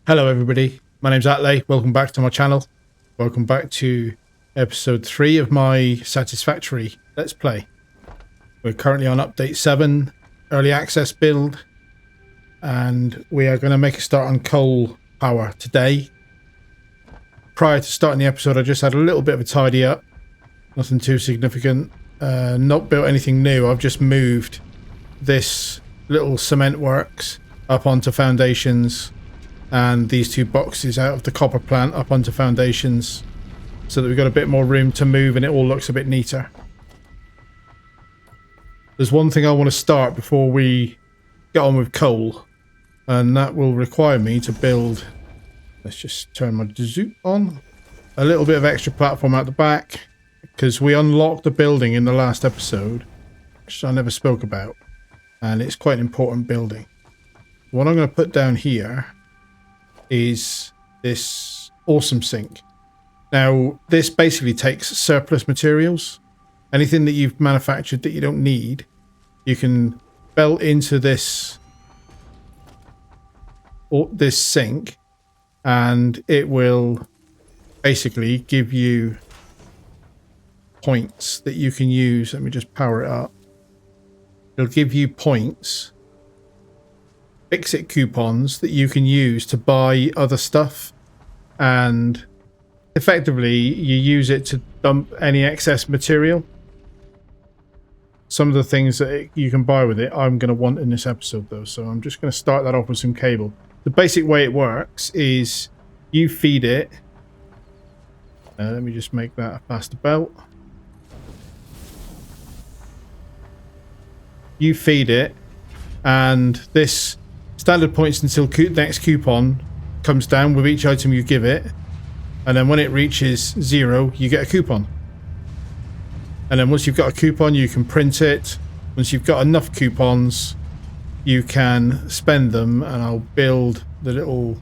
Hello everybody, my name's Atley, welcome back to my channel. Welcome back to episode 3 of my Satisfactory Let's Play. We're currently on update 7, early access build, and we are going to make a start on coal power today. Prior to starting the episode I just had a little bit of a tidy up, nothing too significant, not built anything new. I've just moved this little cement works up onto foundations and these two boxes out of the copper plant up onto foundations so that we've got a bit more room to move and it all looks a bit neater. There's one thing I want to start before we get on with coal, and that will require me to build, let's just turn my zoop on, a little bit of extra platform out the back, because we unlocked the building in the last episode, which I never spoke about, and it's quite an important building. What I'm going to put down here is this awesome sink. Now this basically takes surplus materials, anything that you've manufactured that you don't need, you can belt into this sink and it will basically give you points that you can use. Let me just power it up. It'll give you points, fix-it coupons that you can use to buy other stuff, and effectively you use it to dump any excess material. Some of the things that you can buy with it I'm going to want in this episode though, so I'm just going to start that off with some cable. The basic way it works is you feed it, let me just make that a faster belt. You feed it and this standard points until next coupon comes down with each item you give it, and then when it reaches 0 you get a coupon, and then once you've got a coupon you can print it. Once you've got enough coupons you can spend them, and I'll build the little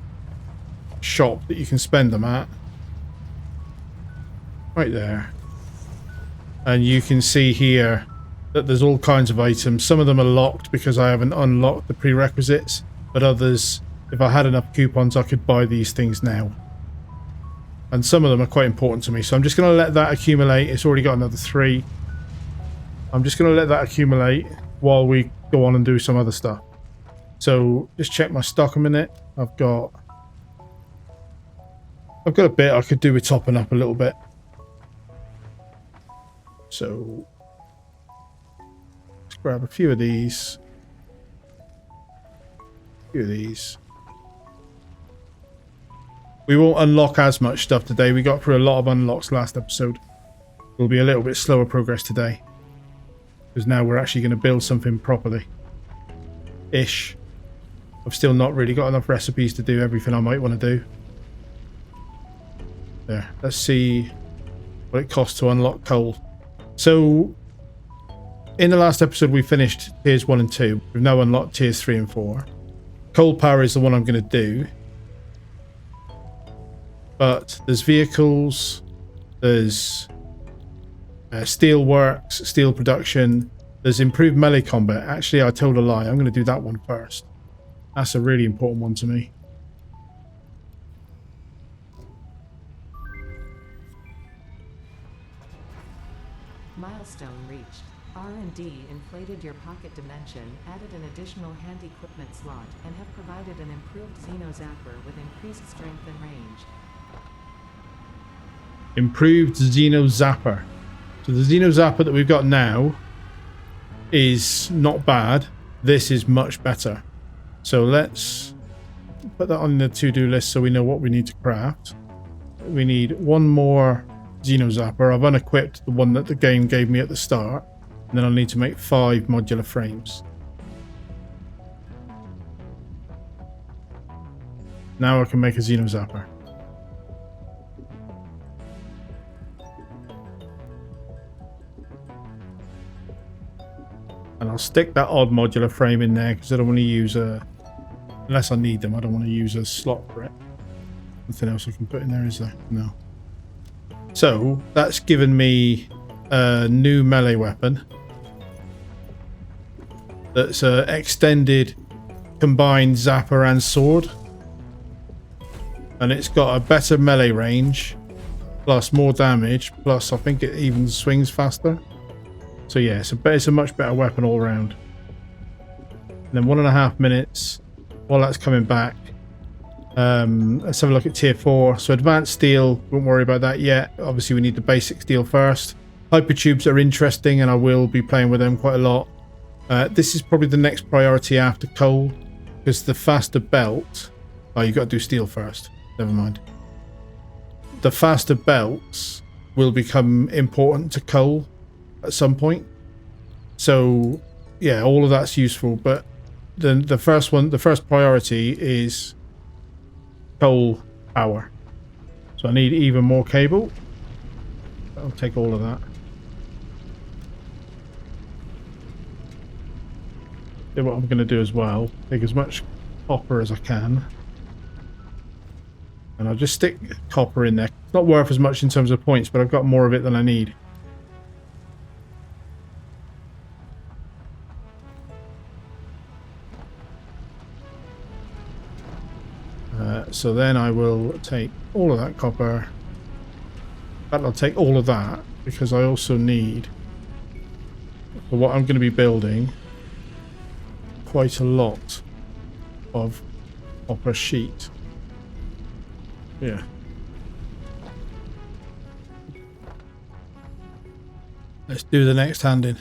shop that you can spend them at right there, and you can see here that there's all kinds of items. Some of them are locked because I haven't unlocked the prerequisites, but others, if I had enough coupons I could buy these things now, and some of them are quite important to me, so I'm just going to let that accumulate. It's already got another 3. I'm just going to let that accumulate while we go on and do some other stuff. So just check my stock a minute. I've got a bit I could do with topping up a little bit, so let's grab a few of these. We won't unlock as much stuff today. We got through a lot of unlocks last episode. It'll be a little bit slower progress today, because now we're actually going to build something properly ish. I've still not really got enough recipes to do everything I might want to do. There, let's see what it costs to unlock coal. So in the last episode we finished tiers 1 and 2. We've now unlocked tiers 3 and 4. Coal power is the one I'm going to do, but there's vehicles, there's steel works, steel production, there's improved melee combat. Actually I told a lie, I'm going to do that one first. That's a really important one to me. Milestone reached. R&D inflated your pocket dimension, added an additional hand equipment slot, and have provided an improved Xeno Zapper with increased strength and range. Improved Xeno Zapper. So the Xeno Zapper that we've got now is not bad. This is much better. So let's put that on the to-do list so we know what we need to craft. We need one more Xeno Zapper. I've unequipped the one that the game gave me at the start. And then I'll need to make 5 modular frames. Now I can make a Xeno Zapper. And I'll stick that odd modular frame in there because I don't want to use a... Unless I need them, I don't want to use a slot for it. Nothing else I can put in there, is there? No. So that's given me a new melee weapon. That's extended combined zapper and sword. and it's got a better melee range, plus more damage, plus I think it even swings faster. So yeah, it's a much better weapon all around. And then 1.5 minutes while that's coming back. Let's have a look at tier 4. So advanced steel, won't worry about that yet. Obviously we need the basic steel first. Hypertubes are interesting and I will be playing with them quite a lot. This is probably the next priority after coal, because the faster belt... Oh, you got to do steel first. Never mind. The faster belts will become important to coal at some point. So yeah, all of that's useful, but the first priority is coal power. So I need even more cable. I'll take all of that. What I'm going to do as well, take as much copper as I can. And I'll just stick copper in there. It's not worth as much in terms of points, but I've got more of it than I need. So then I will take all of that copper. And I'll take all of that, because I also need, for what I'm going to be building, quite a lot of copper sheet. Yeah. Let's do the next hand in.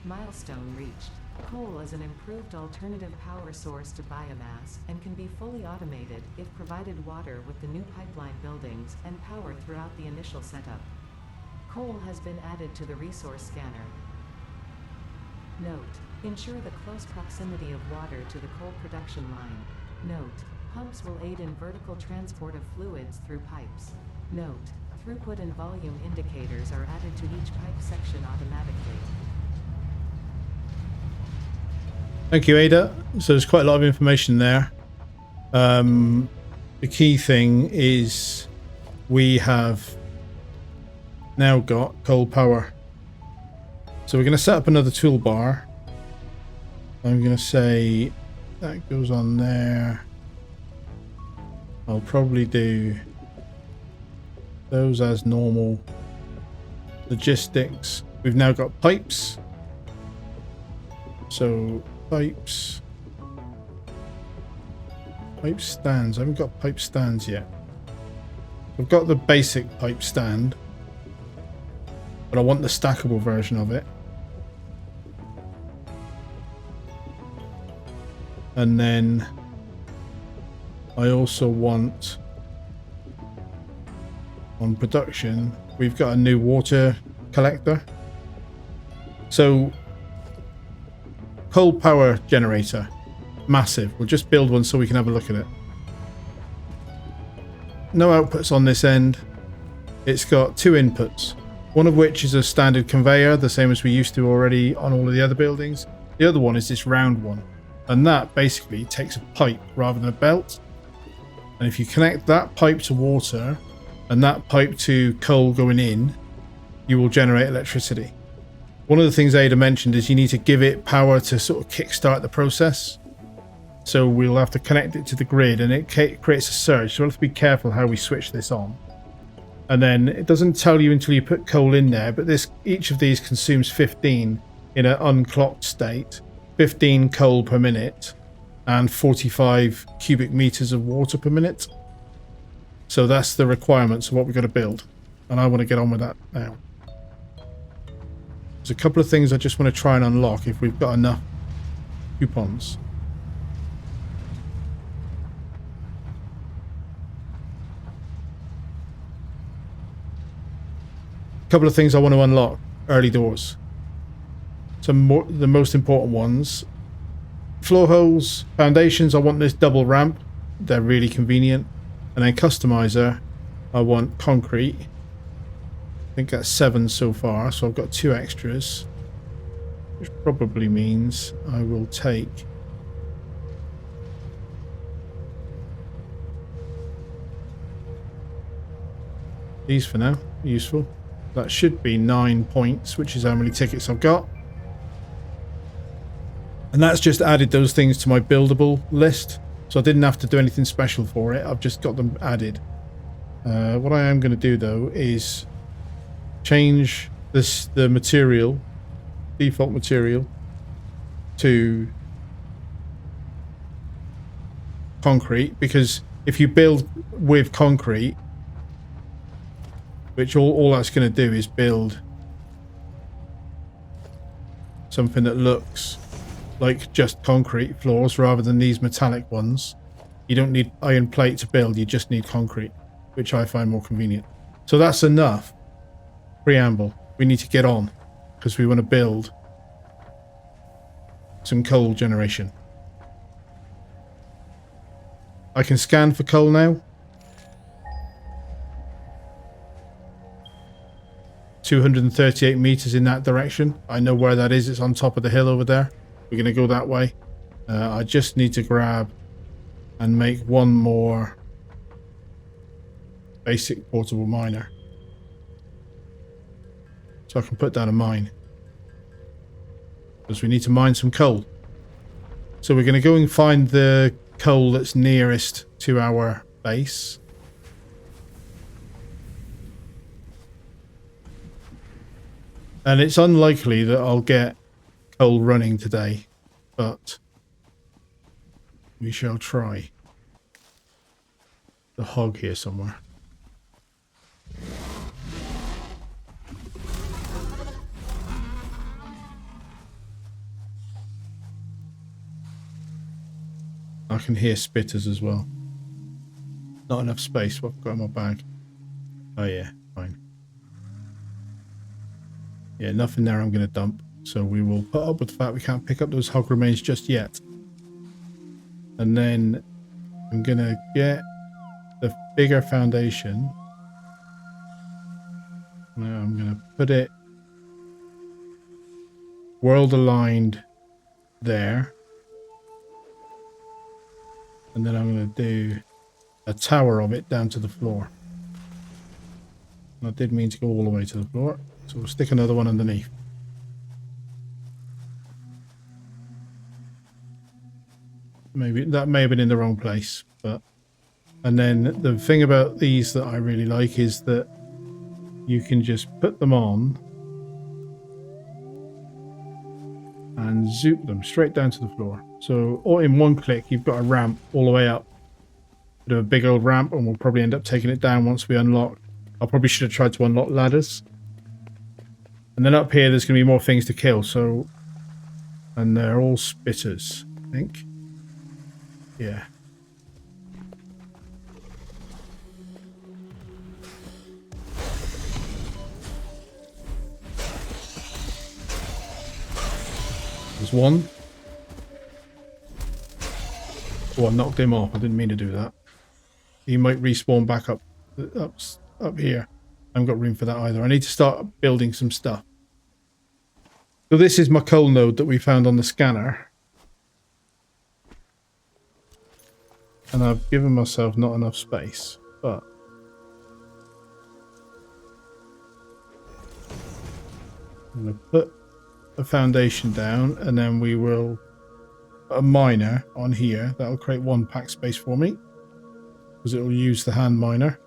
Milestone reached. Coal is an improved alternative power source to biomass and can be fully automated if provided water with the new pipeline buildings and power throughout the initial setup. Coal has been added to the resource scanner. Note: ensure the close proximity of water to the coal production line. Note: pumps will aid in vertical transport of fluids through pipes. Note: throughput and volume indicators are added to each pipe section automatically. Thank you, Ada. So there's quite a lot of information there. The key thing is we have now got coal power. So we're going to set up another toolbar. I'm going to say that goes on there. I'll probably do those as normal. Logistics. We've now got pipes. So pipes. Pipe stands. I haven't got pipe stands yet. I've got the basic pipe stand, but I want the stackable version of it. And then I also want, on production, we've got a new water collector. So coal power generator, massive. We'll just build one so we can have a look at it. No outputs on this end. It's got 2 inputs, one of which is a standard conveyor, the same as we used to already on all of the other buildings. The other one is this round one, and that basically takes a pipe rather than a belt. And if you connect that pipe to water and that pipe to coal going in, you will generate electricity. One of the things Ada mentioned is you need to give it power to sort of kickstart the process. So we'll have to connect it to the grid, and it creates a surge. So we'll have to be careful how we switch this on. And then it doesn't tell you until you put coal in there, but each of these consumes 15 in an unclocked state, 15 coal per minute, and 45 cubic meters of water per minute. So that's the requirements of what we've got to build. And I want to get on with that now. There's a couple of things I just want to try and unlock if we've got enough coupons. A couple of things I want to unlock early doors. The most important ones. Floor holes, foundations, I want this double ramp. They're really convenient. And then customizer, I want concrete. I think that's 7 so far, so I've got 2 extras, which probably means I will take these for now. Useful. That should be 9 points, which is how many tickets I've got. And that's just added those things to my buildable list. So I didn't have to do anything special for it. I've just got them added. What I am going to do though is change the material, default material, to concrete, because if you build with concrete, which all that's going to do is build something that looks like just concrete floors rather than these metallic ones. You don't need iron plate to build, you just need concrete, which I find more convenient. So that's enough preamble. We need to get on because we want to build some coal generation. I can scan for coal now. 238 meters in that direction. I know where that is. It's on top of the hill over there. We're going to go that way. I just need to grab and make one more basic portable miner, so I can put down a mine, because we need to mine some coal. So we're going to go and find the coal that's nearest to our base. And it's unlikely that I'll get coal running today, but we shall try. The hog here somewhere. I can hear spitters as well. Not enough space. What have I got in my bag? Oh yeah, fine. Yeah, nothing there I'm going to dump. So we will put up with the fact we can't pick up those hog remains just yet. And then I'm going to get the bigger foundation. Now I'm going to put it world aligned there. And then I'm going to do a tower of it down to the floor. And I did mean to go all the way to the floor. So we'll stick another one underneath. Maybe that may have been in the wrong place, but... And then the thing about these that I really like is that you can just put them on and zoop them straight down to the floor. So all in one click, you've got a ramp all the way up. Bit of a big old ramp, and we'll probably end up taking it down once we unlock. I probably should have tried to unlock ladders. And then up here, there's going to be more things to kill. So, and they're all spitters, I think. Yeah. There's one. Oh, I knocked him off. I didn't mean to do that. He might respawn back up here. I haven't got room for that either. I need to start building some stuff. So this is my coal node that we found on the scanner. And I've given myself not enough space, but... I'm going to put a foundation down, and then we will put a miner on here. That'll create one pack space for me, because it will use the hand miner.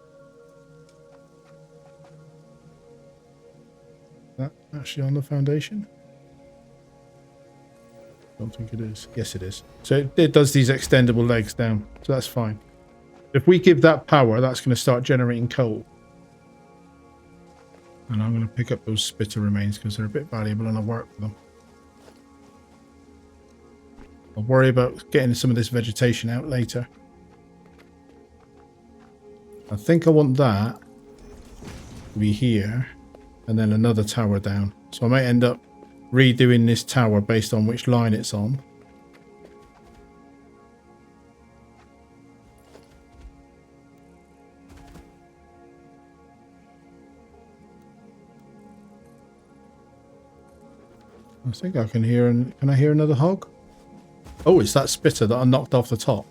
Is that actually on the foundation? Don't think it is. Yes, it is. So it does these extendable legs down, so that's fine. If we give that power, that's going to start generating coal. And I'm going to pick up those spitter remains because they're a bit valuable and I'll work with them. I'll worry about getting some of this vegetation out later. I think I want that to be here and then another tower down. So I might end up redoing this tower based on which line it's on. I think I can hear... Can I hear another hog? Oh, it's that spitter that I knocked off the top.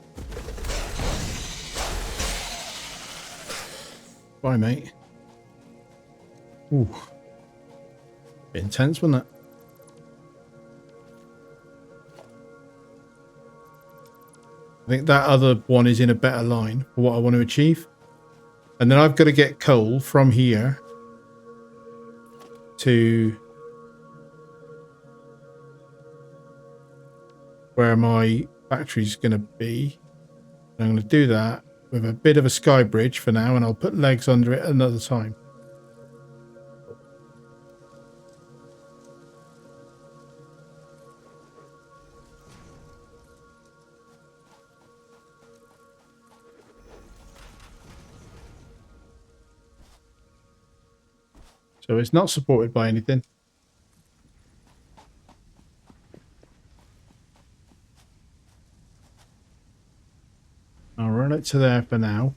Bye, mate. Ooh. Bit intense, wasn't it? I think that other one is in a better line for what I want to achieve. And then I've got to get coal from here to where my factory's going to be. And I'm going to do that with a bit of a sky bridge for now, and I'll put legs under it another time. So it's not supported by anything. I'll run it to there for now.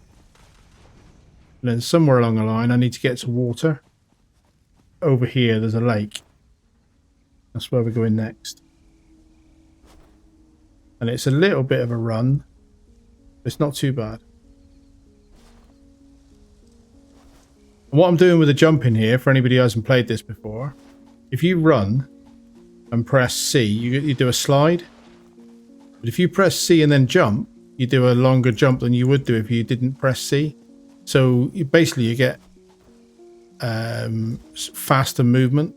And then somewhere along the line I need to get to water. Over here there's a lake. That's where we're going next. And it's a little bit of a run. It's not too bad. And what I'm doing with the jump in here, for anybody who hasn't played this before, if you run and press C, you do a slide. But if you press C and then jump, you do a longer jump than you would do if you didn't press C. So you get faster movement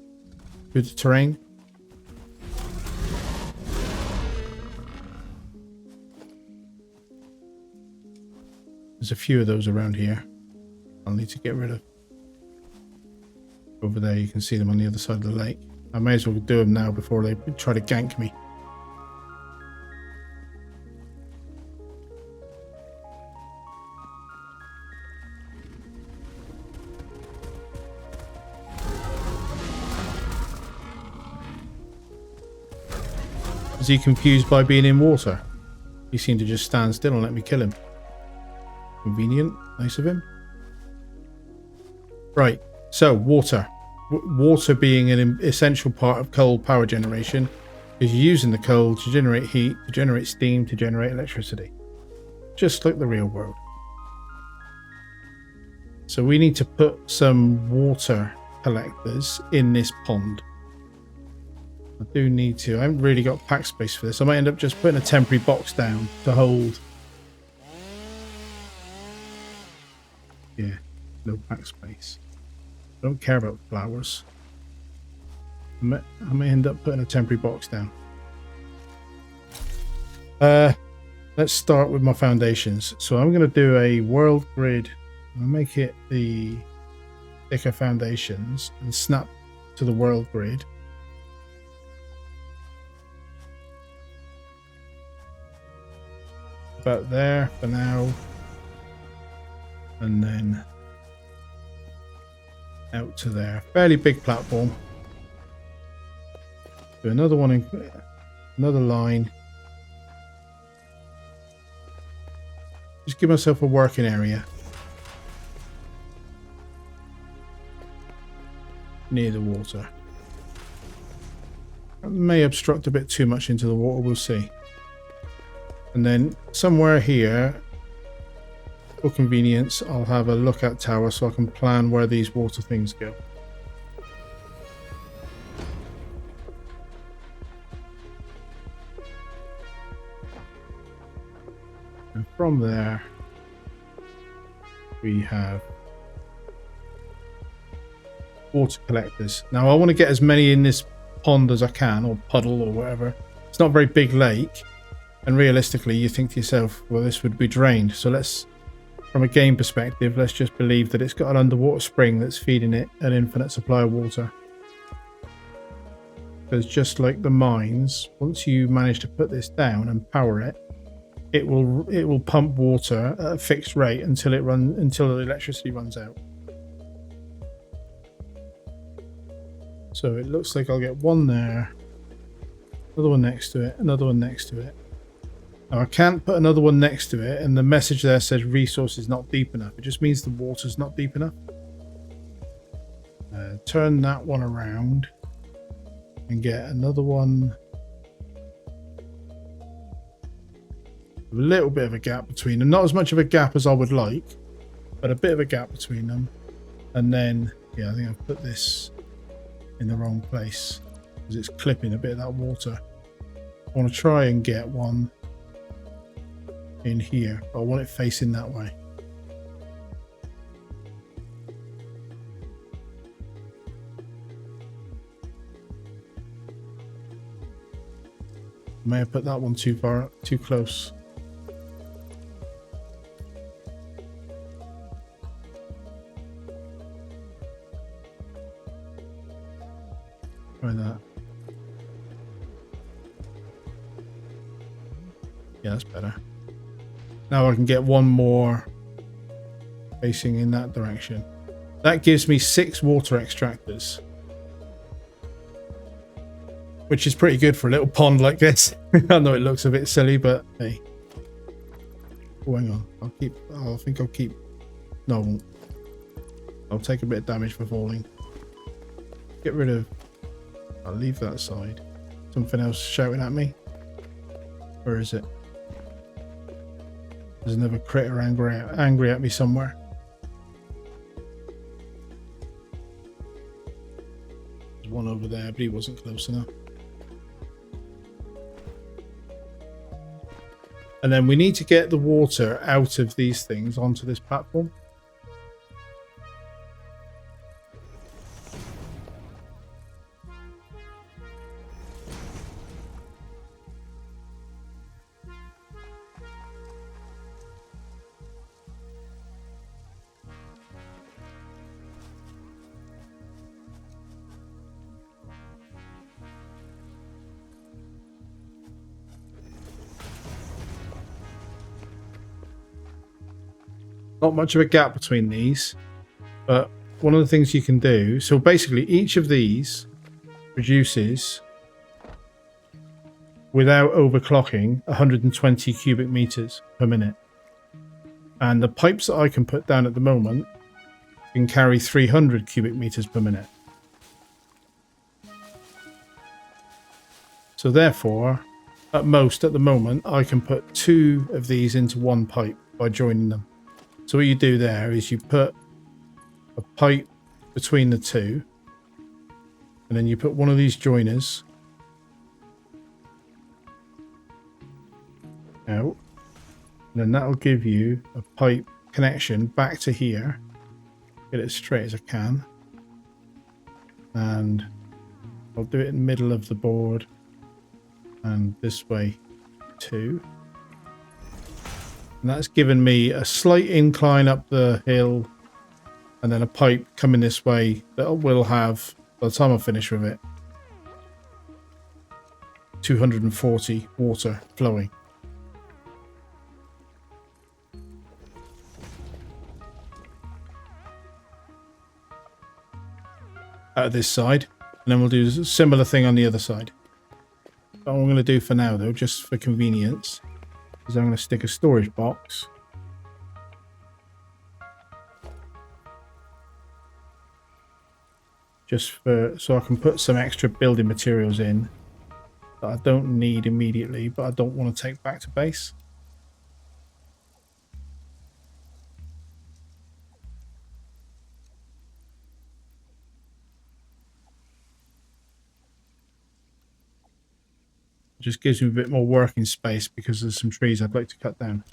through the terrain. There's a few of those around here I'll need to get rid of. Over there you can see them on the other side of the lake. I may as well do them now before they try to gank me. Is he confused by being in water? He seemed to just stand still and let me kill him. Convenient. Nice of him. Right. So, water. Water being an essential part of coal power generation, is using the coal to generate heat, to generate steam, to generate electricity. Just like the real world. So we need to put some water collectors in this pond. I do need to. I haven't really got pack space for this. I might end up just putting a temporary box down to hold. Yeah, no pack space. I don't care about flowers. I may end up putting a temporary box down. Let's start with my foundations. So I'm going to do a world grid. I'll make it the thicker foundations and snap to the world grid. About there for now. And then out to there. Fairly big platform. Do another one in another line. Just give myself a working area near the water. That may obstruct a bit too much into the water, we'll see. And then somewhere here, for convenience, I'll have a lookout tower so I can plan where these water things go. And from there, we have water collectors. Now I want to get as many in this pond as I can, or puddle, or whatever. It's not a very big lake, and realistically you think to yourself, well, this would be drained, so let's, from a game perspective, let's just believe that it's got an underwater spring that's feeding it an infinite supply of water. Because just like the mines, once you manage to put this down and power it, it will pump water at a fixed rate until the electricity runs out. So it looks like I'll get one there, another one next to it, another one next to it. Now I can't put another one next to it, and the message there says resource is not deep enough. It just means the water's not deep enough. Turn that one around and get another one. A little bit of a gap between them. Not as much of a gap as I would like, but a bit of a gap between them. And then, yeah, I think I've put this in the wrong place because it's clipping a bit of that water. I want to try and get one in here. I want it facing that way. May have put that one too close. Try that. Yeah, that's better. Now I can get one more facing in that direction. That gives me 6 water extractors, which is pretty good for a little pond like this. I know it looks a bit silly, but hey. Oh, hang on. I think I'll keep... No, I won't. I'll take a bit of damage for falling. Get rid of... I'll leave that side. Something else shouting at me? Where is it? There's another critter angry at me somewhere. There's one over there, but he wasn't close enough. And then we need to get the water out of these things onto this platform. Not much of a gap between these, but one of the things you can do, so basically each of these produces, without overclocking, 120 cubic meters per minute. And the pipes that I can put down at the moment can carry 300 cubic meters per minute. So therefore, at most at the moment, I can put 2 of these into one pipe by joining them. So what you do there is you put a pipe between the 2, and then you put one of these joiners out, and then that'll give you a pipe connection back to here. Get it as straight as I can, and I'll do it in the middle of the board, and this way too. And that's given me a slight incline up the hill, and then a pipe coming this way that will have, by the time I finish with it, 240 water flowing. Out of this side, and then we'll do a similar thing on the other side. What I'm going to do for now, though, just for convenience, is I'm going to stick a storage box just for, so I can put some extra building materials in that I don't need immediately, but I don't want to take back to base. It just gives me a bit more working space because there's some trees I'd like to cut down.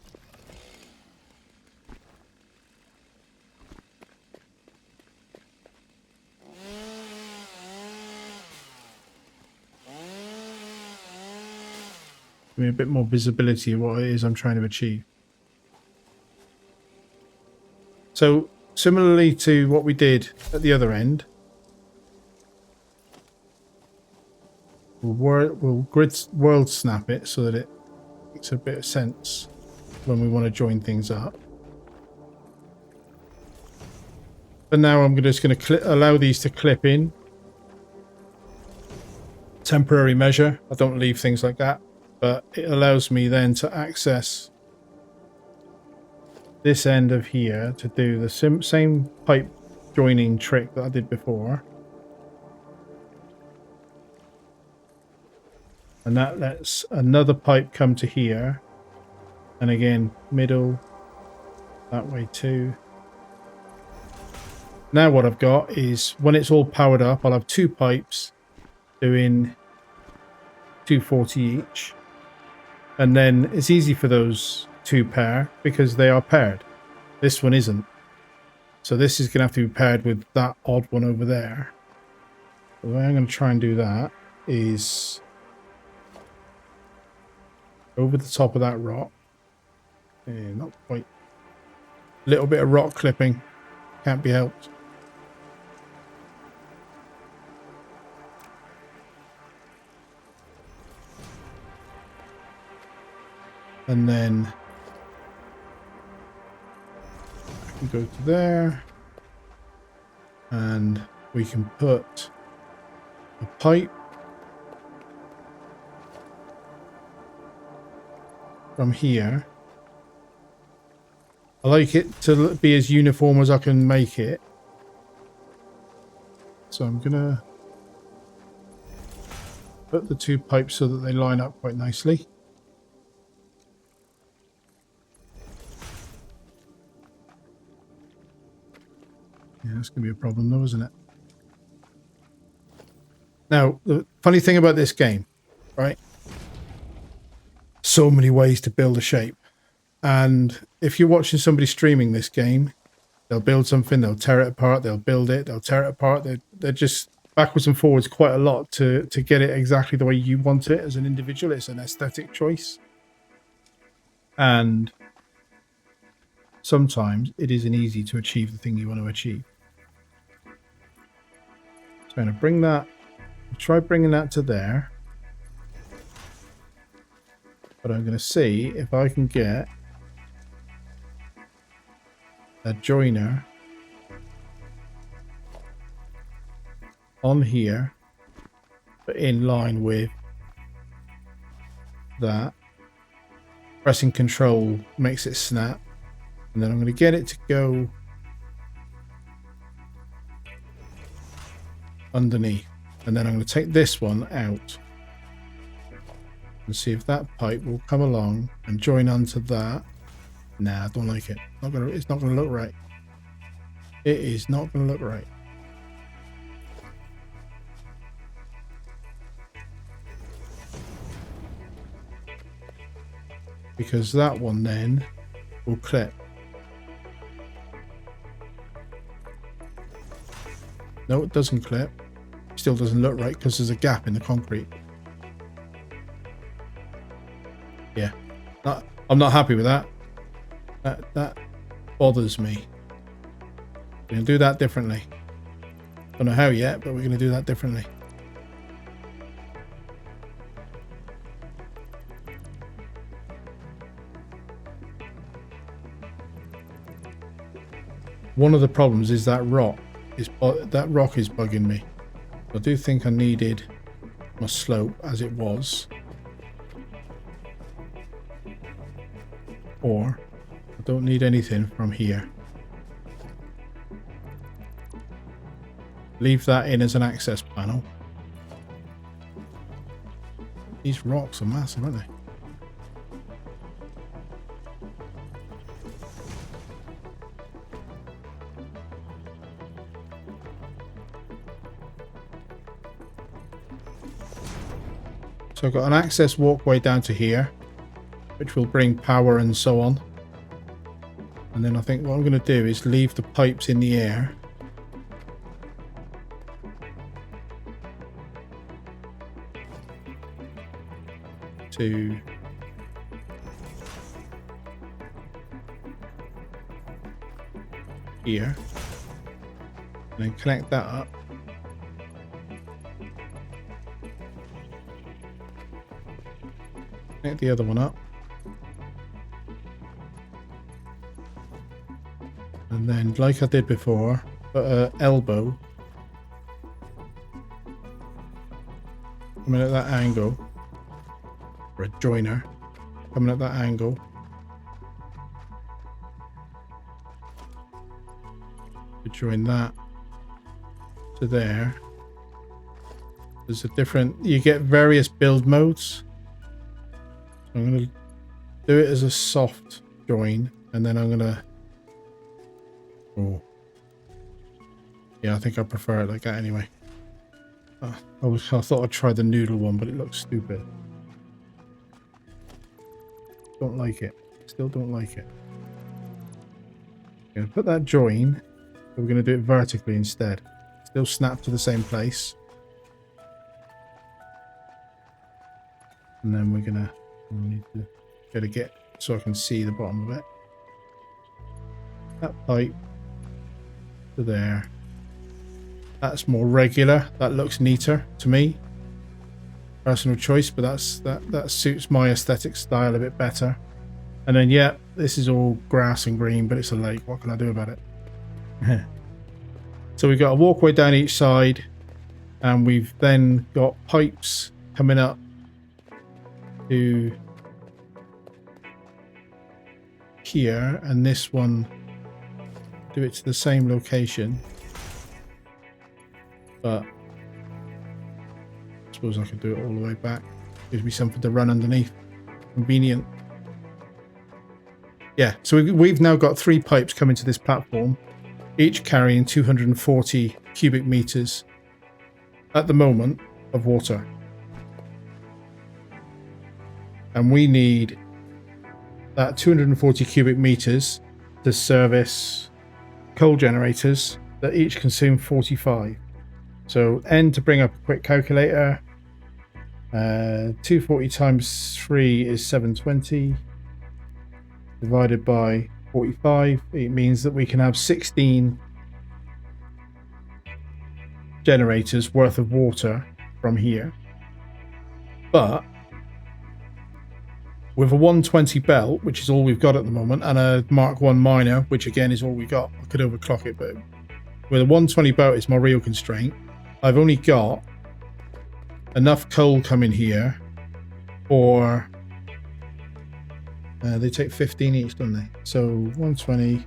Give me a bit more visibility of what it is I'm trying to achieve. So similarly to what we did at the other end, we'll world snap it so that it makes a bit of sense when we want to join things up. But now I'm just going to allow these to clip in. Temporary measure. I don't leave things like that, but it allows me then to access this end of here to do the same pipe joining trick that I did before. And that lets another pipe come to here. And again, middle, that way too. Now what I've got is, when it's all powered up, I'll have 2 pipes doing 240 each. And then it's easy for those two pair because they are paired. This one isn't. So this is going to have to be paired with that odd one over there. The way I'm going to try and do that is over the top of that rock. Not quite. A little bit of rock clipping. Can't be helped. And then I can go to there. And we can put a pipe from here. I like it to be as uniform as I can make it. So I'm gonna put the two pipes so that they line up quite nicely. Yeah, that's gonna be a problem though, isn't it? Now, the funny thing about this game, right? So many ways to build a shape. And if you're watching somebody streaming this game, they'll build something, they'll tear it apart, they'll build it, they'll tear it apart. They're just backwards and forwards quite a lot to get it exactly the way you want it as an individual. It's an aesthetic choice. And sometimes it isn't easy to achieve the thing you want to achieve. So I'm going to bring that, try bringing that to there. But I'm going to see if I can get a joiner on here, but in line with that. Pressing control makes it snap, and then I'm going to get it to go underneath, and then I'm going to take this one out and see if that pipe will come along and join onto that. Nah, I don't like it. It's not gonna look right. It is not gonna look right. Because that one then will clip. No, it doesn't clip. Still doesn't look right because there's a gap in the concrete. Yeah, I'm not happy with that. That bothers me. We're going to do that differently. Don't know how yet, but we're going to do that differently. One of the problems is that rock is bugging me. I do think I needed my slope as it was. Or I don't need anything from here. Leave that in as an access panel. These rocks are massive, aren't they? So I've got an access walkway down to here, which will bring power and so on. And then I think what I'm going to do is leave the pipes in the air. To here. And then connect that up. Connect the other one up. And then, like I did before, put an elbow coming at that angle, or a joiner coming at that angle. To join that to there. There's a different, you get various build modes. I'm going to do it as a soft join, and then I'm going to, oh, yeah, I think I prefer it like that anyway. I thought I'd try the noodle one, but it looks stupid. Don't like it. Still don't like it. I'm going to put that join, but we're going to do it vertically instead. Still snap to the same place. And then we're going to need to get so I can see the bottom of it. That pipe to there. That's more regular. That looks neater to me. Personal choice, but that suits my aesthetic style a bit better. And then yeah, this is all grass and green, but it's a lake. What can I do about it? So we've got a walkway down each side, and we've then got pipes coming up to here, and this one do it to the same location, but I suppose I could do it all the way back. Gives me something to run underneath. Convenient. Yeah, so we've now got 3 pipes coming to this platform, each carrying 240 cubic meters at the moment of water. And we need that 240 cubic meters to service coal generators that each consume 45. So N to bring up a quick calculator. 240 times 3 is 720. Divided by 45, it means that we can have 16 generators worth of water from here. But with a 120 belt, which is all we've got at the moment, and a Mark 1 miner, which again is all we got. I could overclock it, but with a 120 belt is my real constraint. I've only got enough coal coming here for... they take 15 each, don't they? So 120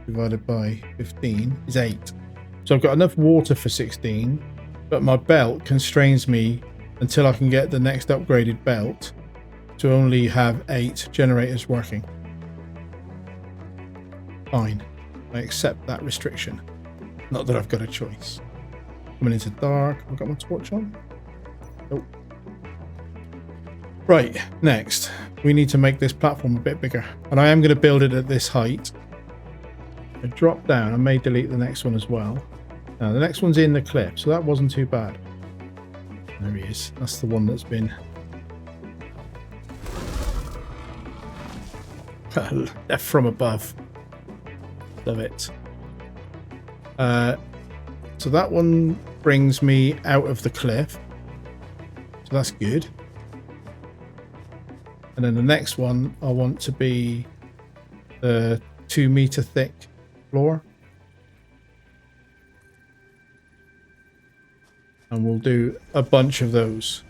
divided by 15 is 8. So I've got enough water for 16, but my belt constrains me until I can get the next upgraded belt to only have 8 generators working. Fine. I accept that restriction. Not that I've got a choice. Coming into dark. I've got my torch on. Nope. Right, next, we need to make this platform a bit bigger. And I am going to build it at this height. I drop down. I may delete the next one as well. Now, the next one's in the cliff, so that wasn't too bad. There he is. That's the one that's been... left from above. Love it. So that one brings me out of the cliff. So that's good. And then the next one, I want to be the 2 meter thick floor. And we'll do a bunch of those.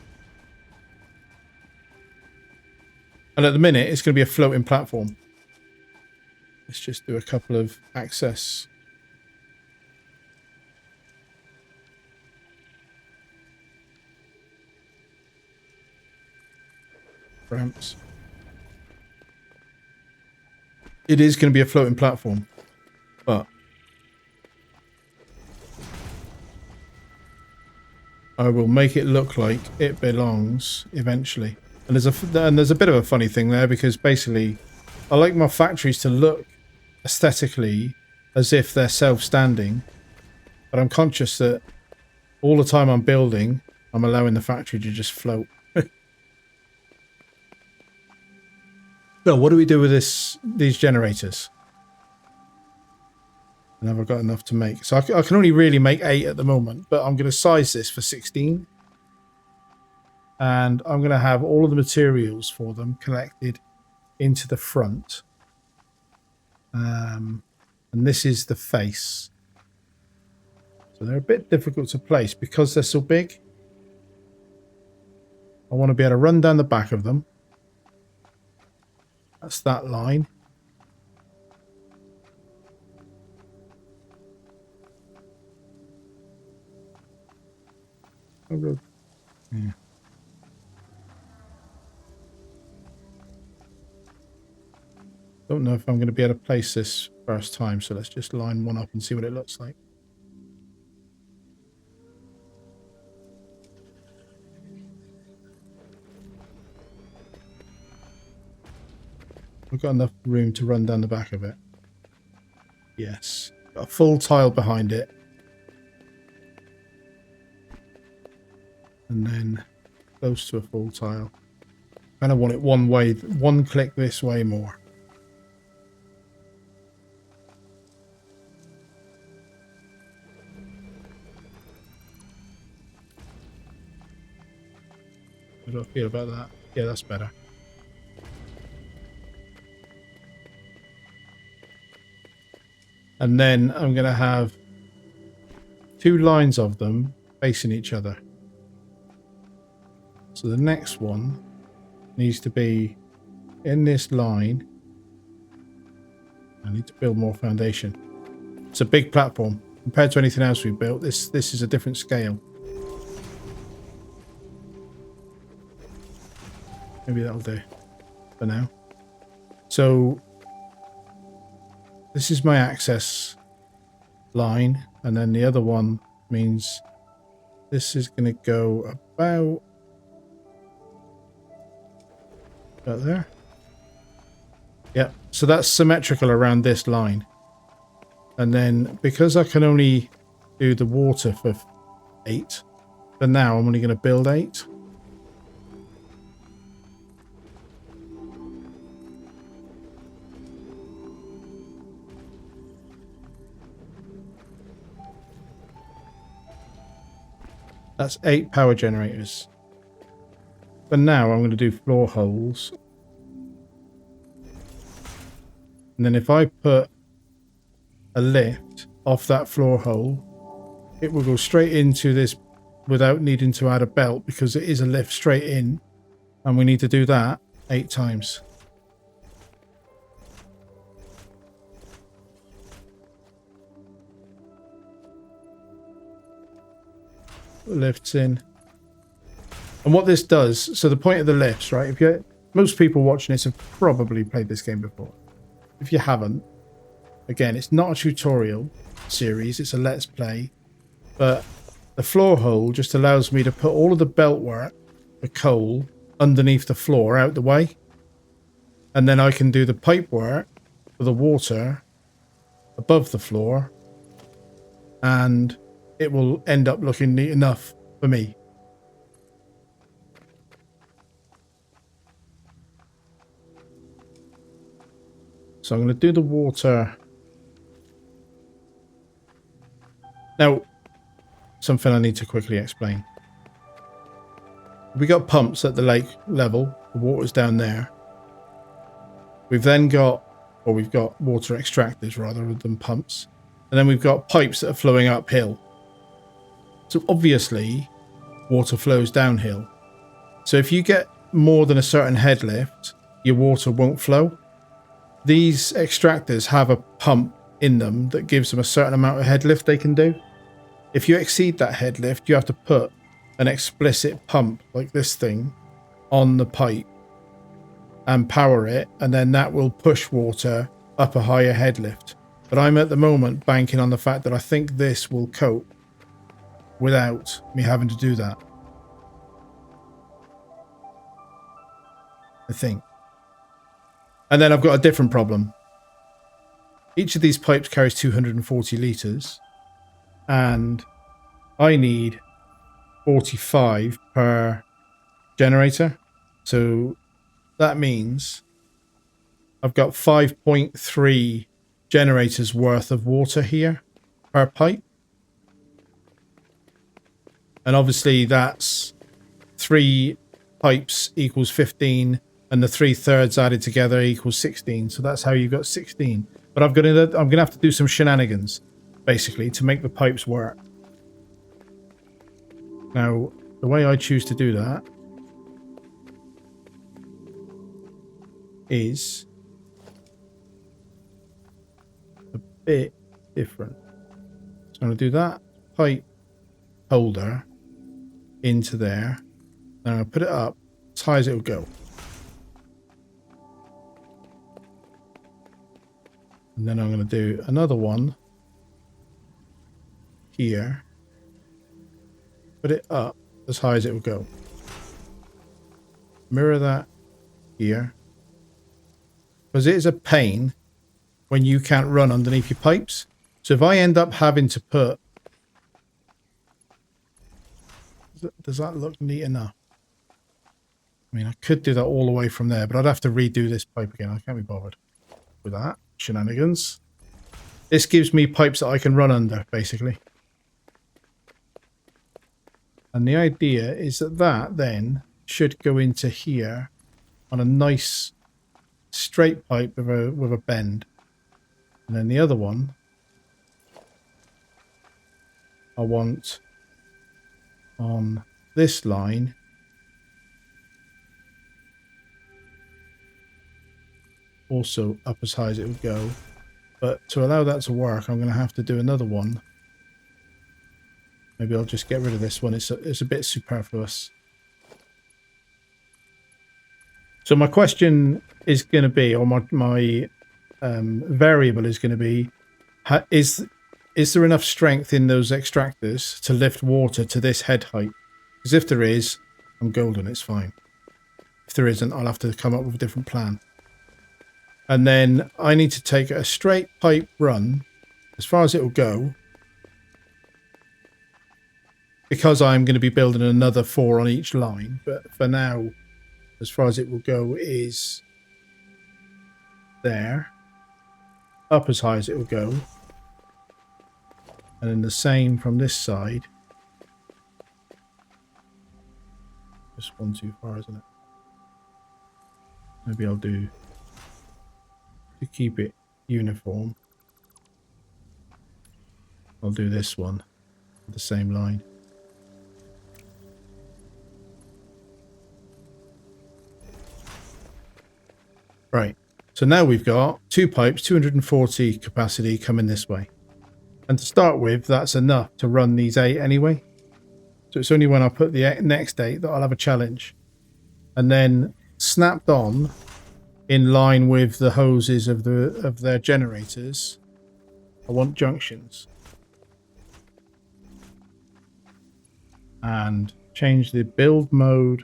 And at the minute, it's going to be a floating platform. Let's just do a couple of access. Ramps. It is going to be a floating platform, but I will make it look like it belongs eventually. And there's a bit of a funny thing there, because basically I like my factories to look aesthetically as if they're self-standing, but I'm conscious that all the time I'm building, I'm allowing the factory to just float. So what do we do with these generators? And have I got enough to make? So I can only really make 8 at the moment, but I'm going to size this for 16. And I'm going to have all of the materials for them collected into the front. And this is the face. So they're a bit difficult to place because they're so big. I want to be able to run down the back of them. That's that line. Oh, good. Yeah. Don't know if I'm going to be able to place this first time, so let's just line one up and see what it looks like. We've got enough room to run down the back of it. Yes. Got a full tile behind it. And then close to a full tile. Kind of want it one way, one click this way more. How do I feel about that? Yeah, that's better. And then I'm going to have 2 lines of them facing each other. So the next one needs to be in this line. I need to build more foundation. It's a big platform. Compared to anything else we've built, this is a different scale. Maybe that'll do for now. So this is my access line, and then the other one means this is going to go about there. Yep, so that's symmetrical around this line. And then because I can only do the water for 8, for now I'm only going to build 8. That's 8 power generators. But now I'm going to do floor holes. And then if I put a lift off that floor hole, it will go straight into this without needing to add a belt, because it is a lift straight in. And we need to do that 8 times. Lifts in. And what this does, so the point of the lifts, right? If you, most people watching this have probably played this game before. If you haven't, again, it's not a tutorial series, it's a let's play. But the floor hole just allows me to put all of the belt work, the coal, underneath the floor, out the way. And then I can do the pipe work for the water above the floor. And it will end up looking neat enough for me. So I'm going to do the water. Now, something I need to quickly explain. We got pumps at the lake level. The water's down there. We've then got, or we've got water extractors rather than pumps. And then we've got pipes that are flowing uphill. So obviously, water flows downhill. So if you get more than a certain head lift, your water won't flow. These extractors have a pump in them that gives them a certain amount of head lift they can do. If you exceed that head lift, you have to put an explicit pump like this thing on the pipe and power it, and then that will push water up a higher head lift. But I'm at the moment banking on the fact that I think this will cope without me having to do that. I think. And then I've got a different problem. Each of these pipes carries 240 litres, and I need 45 per generator. So that means I've got 5.3 generators worth of water here per pipe. And obviously that's 3 pipes equals 15, and the 3/3 added together equals 16. So that's how you got 16. But I'm gonna have to do some shenanigans, basically, to make the pipes work. Now, the way I choose to do that is a bit different. So I'm gonna do that pipe holder into there. Now I'll put it up as high as it'll go. And then I'm going to do another one here. Put it up as high as it will go. Mirror that here. because it is a pain when you can't run underneath your pipes. So if I end up having to put... Does that look neat enough? I mean, I could do that all the way from there, but I'd have to redo this pipe again. I can't be bothered with that shenanigans. This gives me pipes that I can run under, basically. And the idea is that that then should go into here on a nice straight pipe with a bend. And then the other one I want on this line also up as high as it would go. But to allow that to work, I'm going to have to do another one. Maybe I'll just get rid of this one. It's a bit superfluous. So my question is going to be, or my variable is going to be, is there enough strength in those extractors to lift water to this head height? Because if there is, I'm golden, it's fine. If there isn't, I'll have to come up with a different plan. And then I need to take a straight pipe run, as far as it will go, because I'm going to be building another 4 on each line. But for now, as far as it will go is there, up as high as it will go. And then the same from this side. Just one too far, isn't it? Maybe I'll do, to keep it uniform, I'll do this one with the same line. Right, so now we've got 2 pipes, 240 capacity coming this way. And to start with, that's enough to run these 8 anyway. So it's only when I put the next 8 that I'll have a challenge. And then snapped on in line with the hoses of their generators, I want junctions. And change the build mode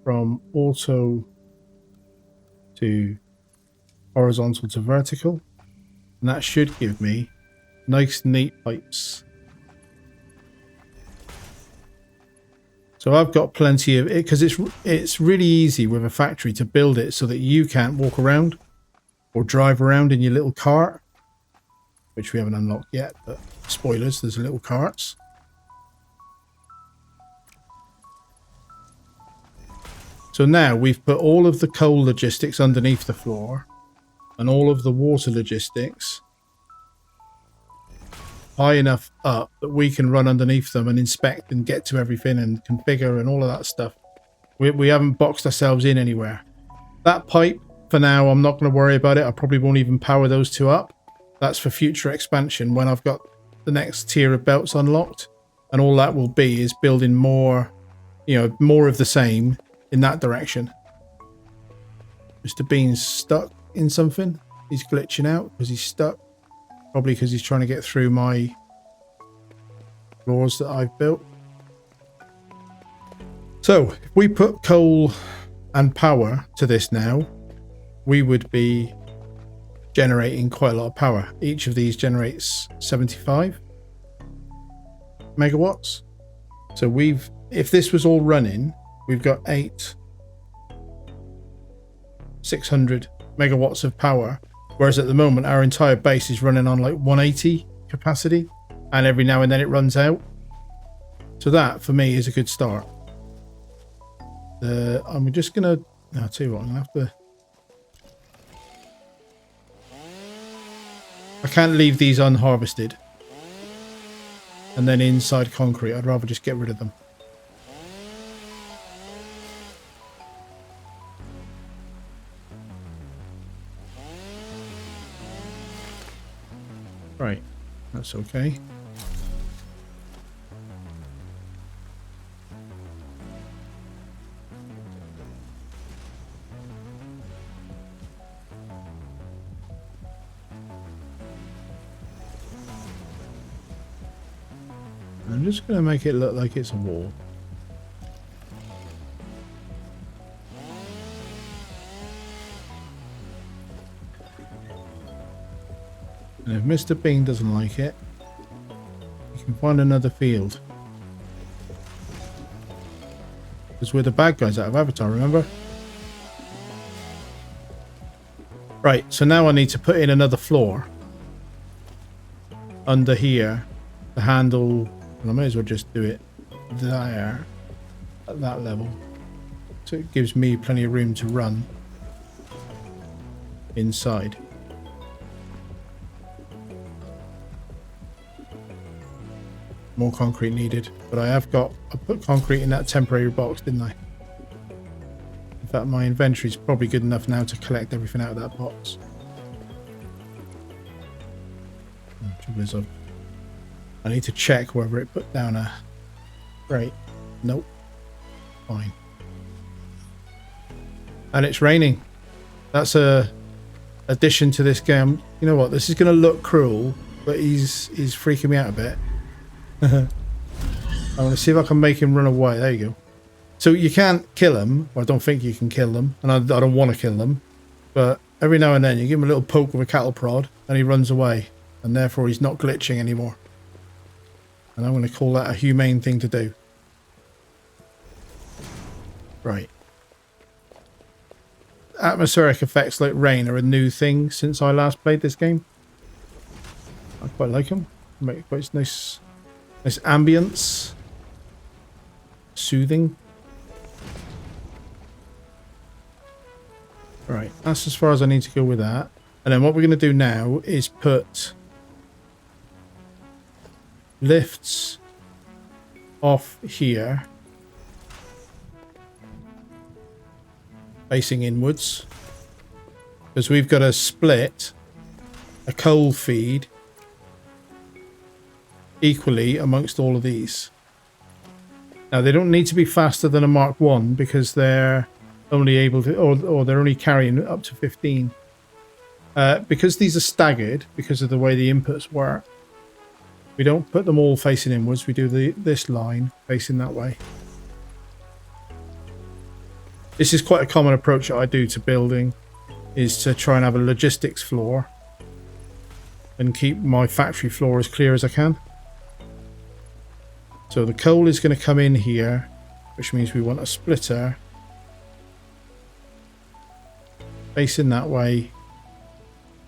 from auto to horizontal to vertical, and that should give me nice neat pipes. So I've got plenty of it, because it's really easy with a factory to build it so that you can't walk around or drive around in your little cart, which we haven't unlocked yet, but spoilers, there's little carts. So now we've put all of the coal logistics underneath the floor and all of the water logistics high enough up that we can run underneath them and inspect and get to everything and configure and all of that stuff. We haven't boxed ourselves in anywhere. That pipe, for now, I'm not going to worry about it. I probably won't even power those 2 up. That's for future expansion when I've got the next tier of belts unlocked. And all that will be is building more, more of the same in that direction. Mr. Bean's stuck in something. He's glitching out because he's stuck. Probably because he's trying to get through my floors that I've built. So, if we put coal and power to this now, we would be generating quite a lot of power. Each of these generates 75 megawatts. So if this was all running, we've got 600 megawatts of power. Whereas at the moment, our entire base is running on like 180 capacity. And every now and then it runs out. So that, for me, is a good start. I'm just going to... I'll tell you what, I'm going to have to... I can't leave these unharvested. And then inside concrete. I'd rather just get rid of them. Right, that's okay. I'm just going to make it look like it's a wall. And if Mr. Bean doesn't like it, you can find another field. Because we're the bad guys out of Avatar, remember? Right, so now I need to put in another floor. Under here. The handle, and I may as well just do it there. At that level. So it gives me plenty of room to run. Inside. More concrete needed. But I put concrete in that temporary box, didn't I? In fact, my inventory is probably good enough now to collect everything out of that box. Trouble is, I need to check whether it put down a... Right. Nope. Fine. And it's raining. That's a addition to this game. You know what? This is going to look cruel, but he's freaking me out a bit. I want to see if I can make him run away. There you go. So you can't kill him. Well, I don't think you can kill them, and I don't want to kill them. But every now and then you give him a little poke with a cattle prod, and he runs away, and therefore he's not glitching anymore. And I'm going to call that a humane thing to do. Right. Atmospheric effects like rain are a new thing since I last played this game. I quite like them. Make quite nice ambience. Soothing. Right, that's as far as I need to go with that. And then what we're going to do now is put lifts off here, facing inwards, because we've got to split a coal feed equally amongst all of these. Now they don't need to be faster than a Mark 1 because they're only able to, or they're only carrying up to 15. Because these are staggered, because of the way the inputs work, we don't put them all facing inwards. We do this line facing that way. This is quite a common approach that I do to building, is to try and have a logistics floor and keep my factory floor as clear as I can. So the coal is going to come in here, which means we want a splitter facing that way.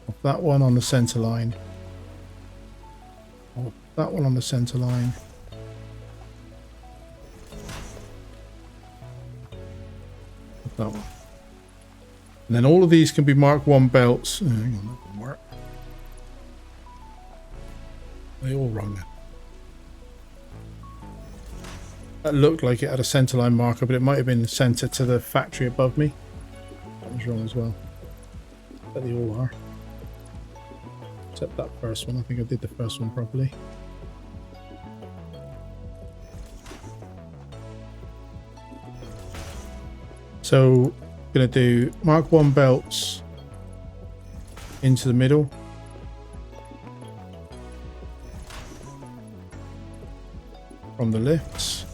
Off that one on the center line. Off that one on the center line. Off that one. And then all of these can be Mark 1 belts. Oh, hang on, that didn't work. They all run now. That looked like it had a centerline marker, but it might have been the center to the factory above me. That was wrong as well. But they all are. Except that first one. I think I did the first one properly. So, I'm going to do Mark 1 belts into the middle. From the lifts.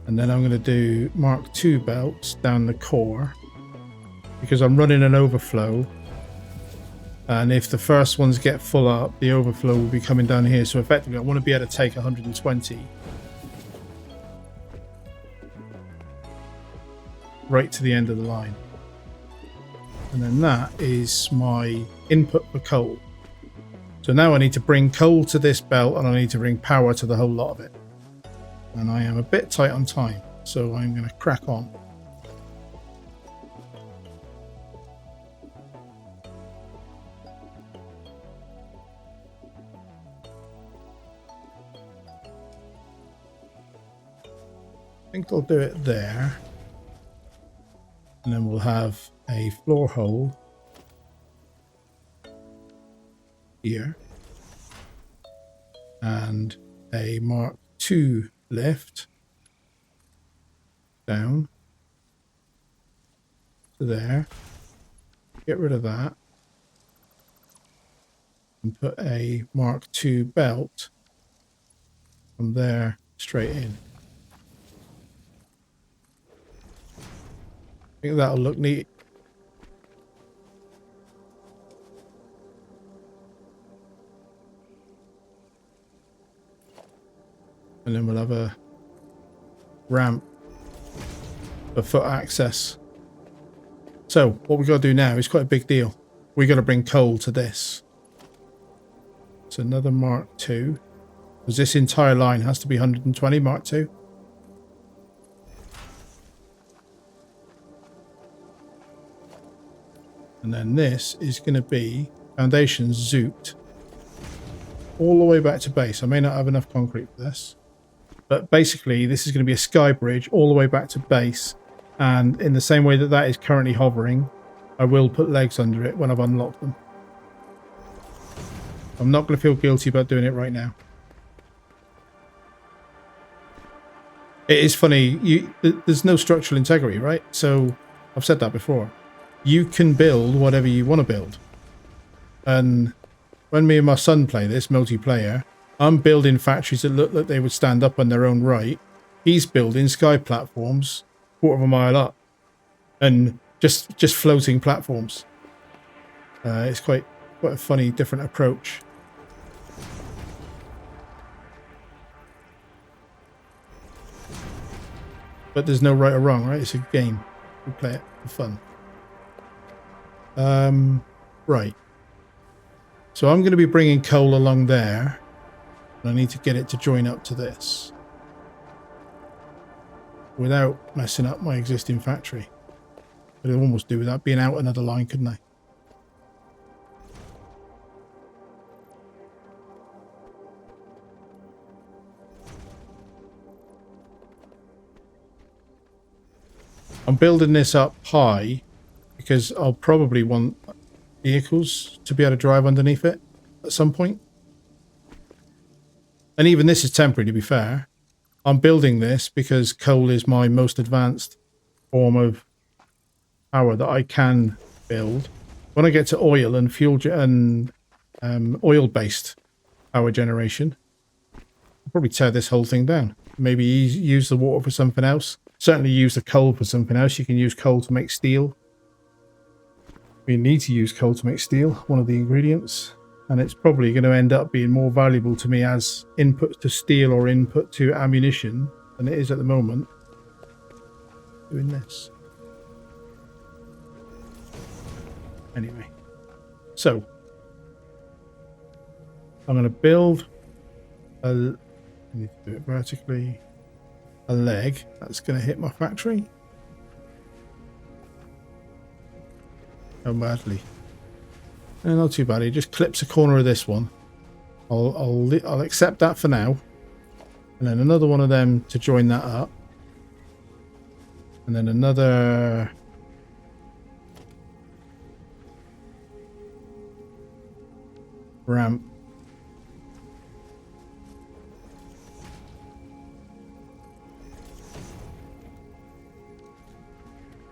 And then I'm going to do Mark 2 belts down the core because I'm running an overflow. And if the first ones get full up, the overflow will be coming down here. So effectively, I want to be able to take 120 right to the end of the line. And then that is my input for coal. So now I need to bring coal to this belt and I need to bring power to the whole lot of it. And I am a bit tight on time, so I'm going to crack on. I think I'll do it there. And then we'll have a floor hole here. And a Mark 2 lift down to there. Get rid of that. And put a Mark 2 belt from there straight in. I think that'll look neat. And then we'll have a ramp for foot access. So what we've got to do now is quite a big deal. We've got to bring coal to this. It's another Mark II. Because this entire line has to be 120 Mark II. And then this is going to be foundations zooped all the way back to base. I may not have enough concrete for this. But basically, this is going to be a sky bridge all the way back to base. And in the same way that that is currently hovering, I will put legs under it when I've unlocked them. I'm not going to feel guilty about doing it right now. It is funny, there's no structural integrity, right? So, I've said that before. You can build whatever you want to build. And when me and my son play this multiplayer, I'm building factories that look like they would stand up on their own right. He's building sky platforms quarter of a mile up. And just floating platforms. It's quite a funny, different approach. But there's no right or wrong, right? It's a game. We play it for fun. Right. So I'm going to be bringing coal along there. And I need to get it to join up to this. Without messing up my existing factory. But I'd almost do without being out another line, couldn't I? I'm building this up high because I'll probably want vehicles to be able to drive underneath it at some point. And even this is temporary, to be fair. I'm building this because coal is my most advanced form of power that I can build. When I get to oil and fuel and oil-based power generation, I'll probably tear this whole thing down. Maybe use the water for something else. Certainly use the coal for something else. You can use coal to make steel. We need to use coal to make steel, one of the ingredients. And it's probably going to end up being more valuable to me as input to steel or input to ammunition than it is at the moment. Doing this. Anyway. So. I'm going to build I need to do it vertically. A leg that's going to hit my factory. How badly? Not too bad. It just clips a corner of this one. I'll accept that for now, and then another one of them to join that up, and then another. Ramp.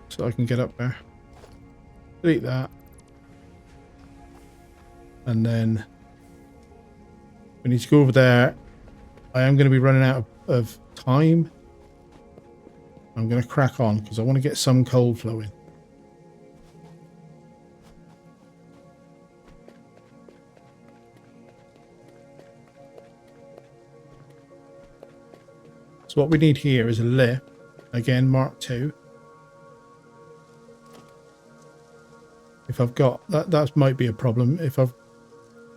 So I can get up there. Delete that. And then we need to go over there. I am going to be running out of time. I'm going to crack on because I want to get some coal flowing. So what we need here is a lift. Again, Mark II. If I've got that might be a problem. If I've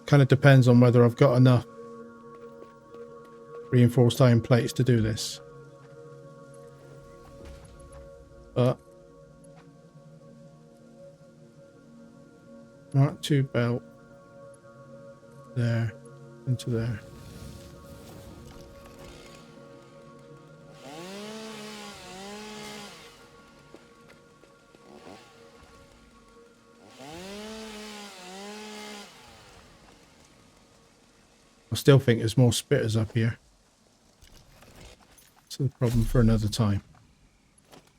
kind of depends on whether I've got enough reinforced iron plates to do this. But Mark II belt there into there. I still think there's more spitters up here. It's a problem for another time.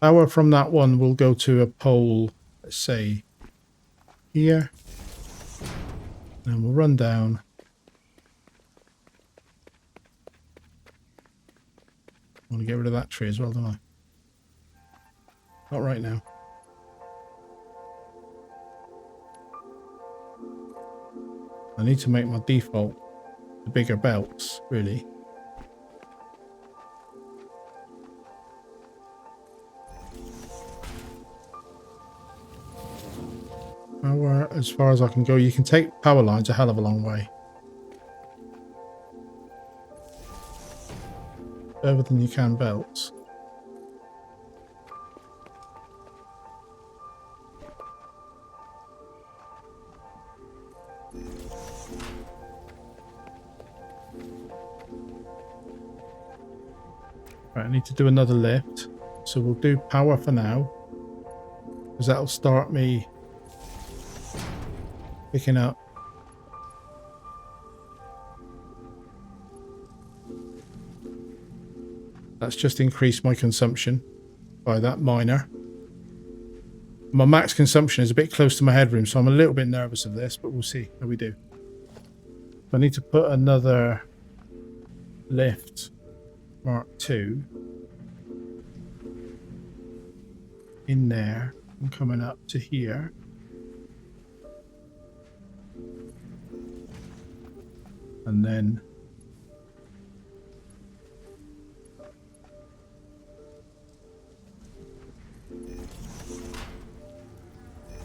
Power from that one will go to a pole, let's say, here. And we'll run down. I want to get rid of that tree as well, don't I? Not right now. I need to make my default the bigger belts, really. Power, as far as I can go. You can take power lines a hell of a long way. Further than you can belts. Right, I need to do another lift. So we'll do power for now, because that'll start me picking up. That's just increased my consumption by that minor. My max consumption is a bit close to my headroom, so I'm a little bit nervous of this, but we'll see how we do. I need to put another lift Mark II in there and coming up to here. And then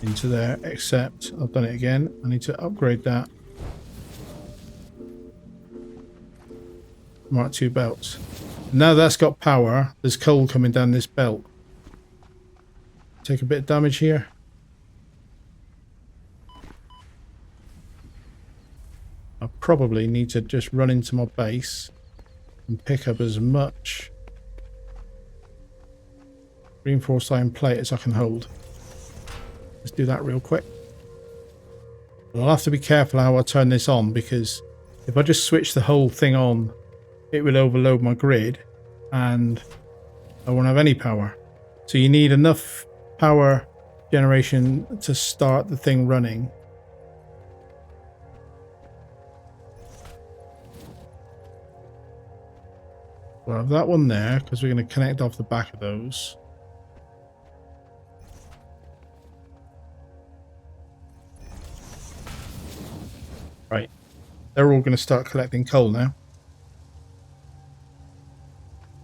into there, except I've done it again. I need to upgrade that. Mark II belts. Now that's got power, there's coal coming down this belt. Take a bit of damage here. I probably need to just run into my base and pick up as much reinforced iron plate as I can hold. Let's do that real quick. But I'll have to be careful how I turn this on, because if I just switch the whole thing on, it will overload my grid and I won't have any power. So you need enough power generation to start the thing running. We'll have that one there because we're going to connect off the back of those. Right, they're all going to start collecting coal now.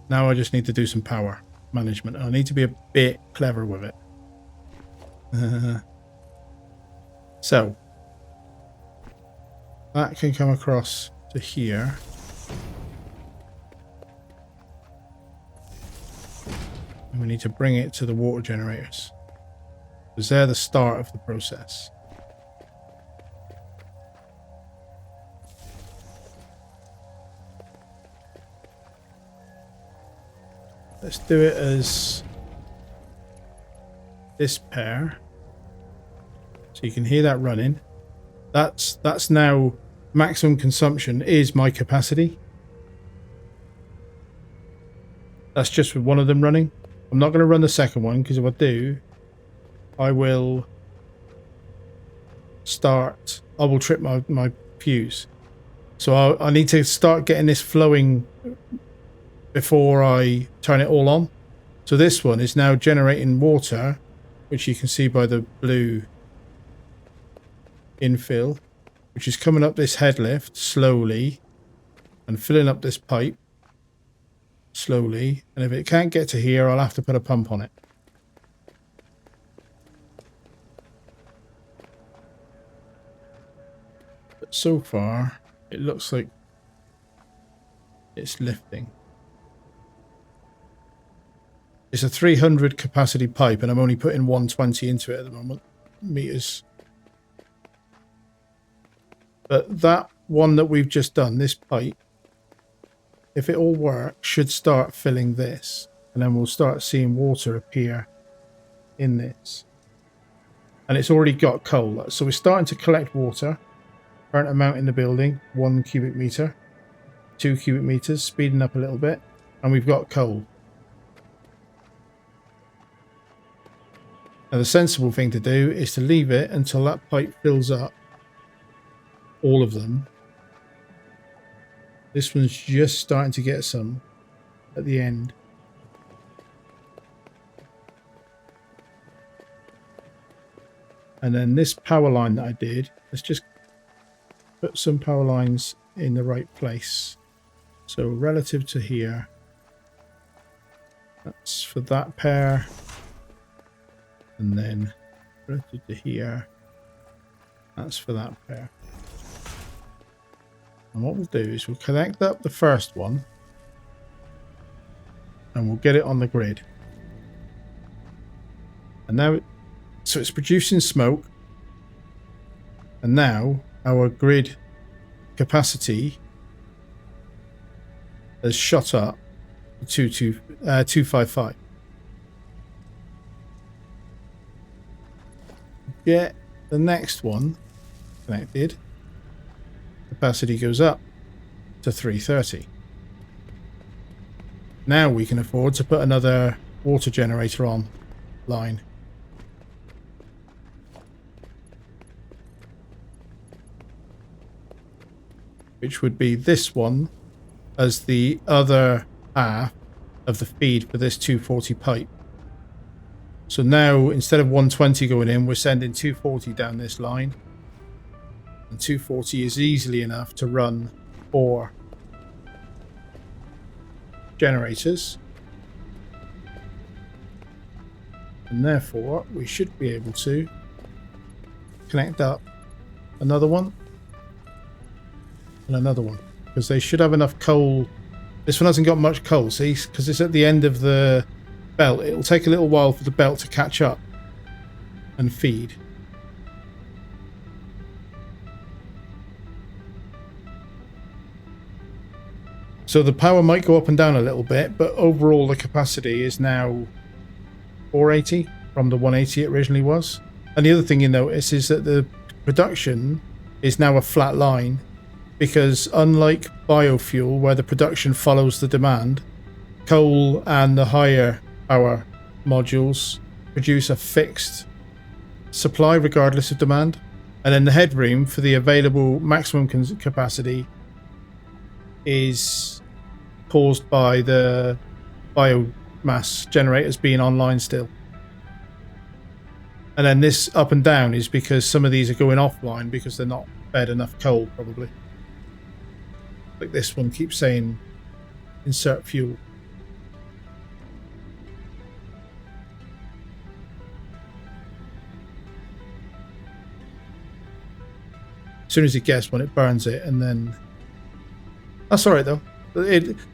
Now I just need to do some power management. I need to be a bit clever with it. So that can come across to here. And we need to bring it to the water generators, because they're the start of the process. Let's do it as this pair. So you can hear that running. That's now maximum consumption is my capacity. That's just with one of them running. I'm not going to run the second one, because if I do, I will trip my fuse. So I need to start getting this flowing before I turn it all on. So this one is now generating water, which you can see by the blue infill, which is coming up this head lift slowly and filling up this pipe slowly. And if it can't get to here, I'll have to put a pump on it. But so far, it looks like it's lifting. It's a 300 capacity pipe, and I'm only putting 120 into it at the moment, meters. But that one that we've just done, this pipe, if it all works, should start filling this. And then we'll start seeing water appear in this. And it's already got coal. So we're starting to collect water. Current amount in the building, 1 cubic meter. 2 cubic meters, speeding up a little bit. And we've got coal. Now the sensible thing to do is to leave it until that pipe fills up. All of them. This one's just starting to get some at the end. And then this power line that I did, let's just put some power lines in the right place. So relative to here, that's for that pair, and then relative to here, that's for that pair. And what we'll do is we'll connect up the first one and we'll get it on the grid. And now, so it's producing smoke, and now our grid capacity has shot up to 255. Get the next one connected, capacity goes up to 330. Now we can afford to put another water generator on line. Which would be this one as the other half of the feed for this 240 pipe. So now instead of 120 going in, we're sending 240 down this line. And 240 is easily enough to run 4 generators. And therefore we should be able to connect up another one and another one, because they should have enough coal. This one hasn't got much coal, see, because it's at the end of the belt. It'll take a little while for the belt to catch up and feed. So the power might go up and down a little bit, but overall the capacity is now 480 from the 180 it originally was. And the other thing you notice is that the production is now a flat line, because unlike biofuel where the production follows the demand, coal and the higher power modules produce a fixed supply regardless of demand. And then the headroom for the available maximum capacity is caused by the biomass generators being online still. And then this up and down is because some of these are going offline because they're not fed enough coal, probably. Like this one keeps saying insert fuel. As soon as it gets one, it burns it, and then that's all right though.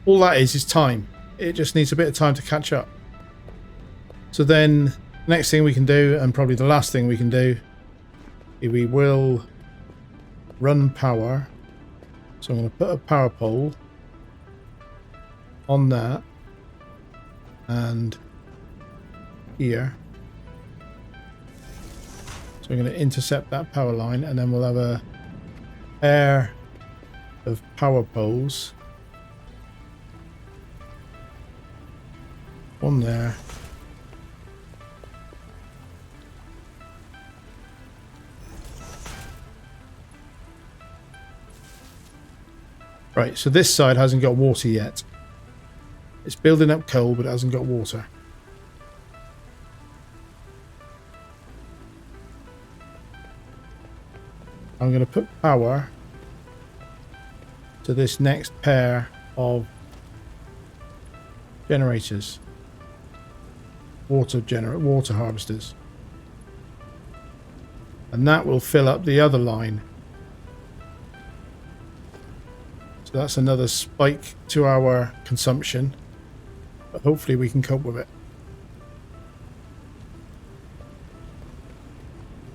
All that is time. It just needs a bit of time to catch up. So then next thing we can do, and probably the last thing we can do, we will run power. So I'm going to put a power pole on that and here. So we're going to intercept that power line, and then we'll have a pair of power poles. One there. Right, so this side hasn't got water yet. It's building up coal, but it hasn't got water. I'm going to put power to this next pair of generators. Water harvesters. And that will fill up the other line. So that's another spike to our consumption, but hopefully we can cope with it.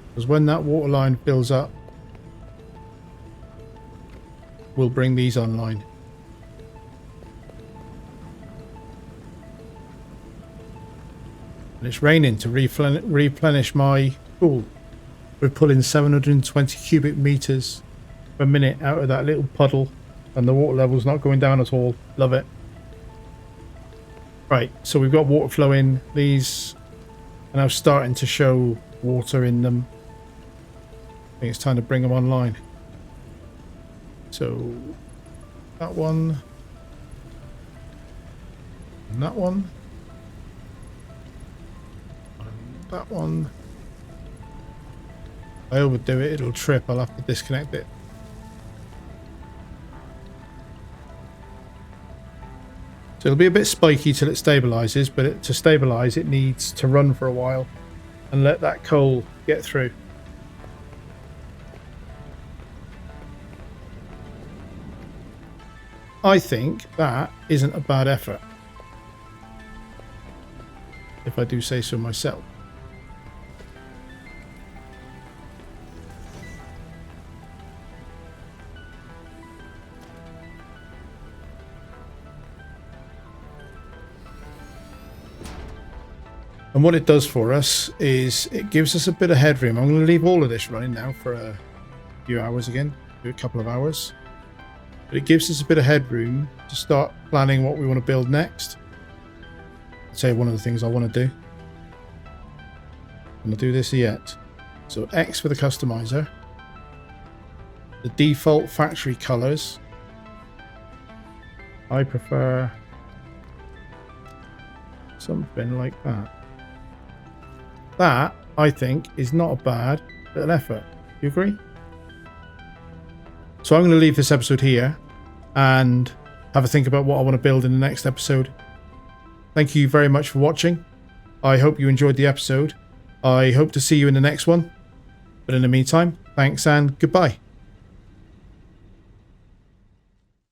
Because when that water line fills up, we'll bring these online. And it's raining to replenish my pool. We're pulling 720 cubic meters per minute out of that little puddle. And the water level's not going down at all. Love it. Right, so we've got water flowing. These are now starting to show water in them. I think it's time to bring them online. So that one. And that one. And that one. If I overdo it, it'll trip. I'll have to disconnect it. So it'll be a bit spiky till it stabilizes, but to stabilize it needs to run for a while and let that coal get through. I think that isn't a bad effort, if I do say so myself. And what it does for us is it gives us a bit of headroom. I'm going to leave all of this running now for a few hours again, do a couple of hours. But it gives us a bit of headroom to start planning what we want to build next. I'd say one of the things I want to do. I'm going to do this yet. So X for the customizer. The default factory colors. I prefer something like that. That, I think, is not a bad little effort. You agree? So I'm going to leave this episode here and have a think about what I want to build in the next episode. Thank you very much for watching. I hope you enjoyed the episode. I hope to see you in the next one. But in the meantime, thanks and goodbye.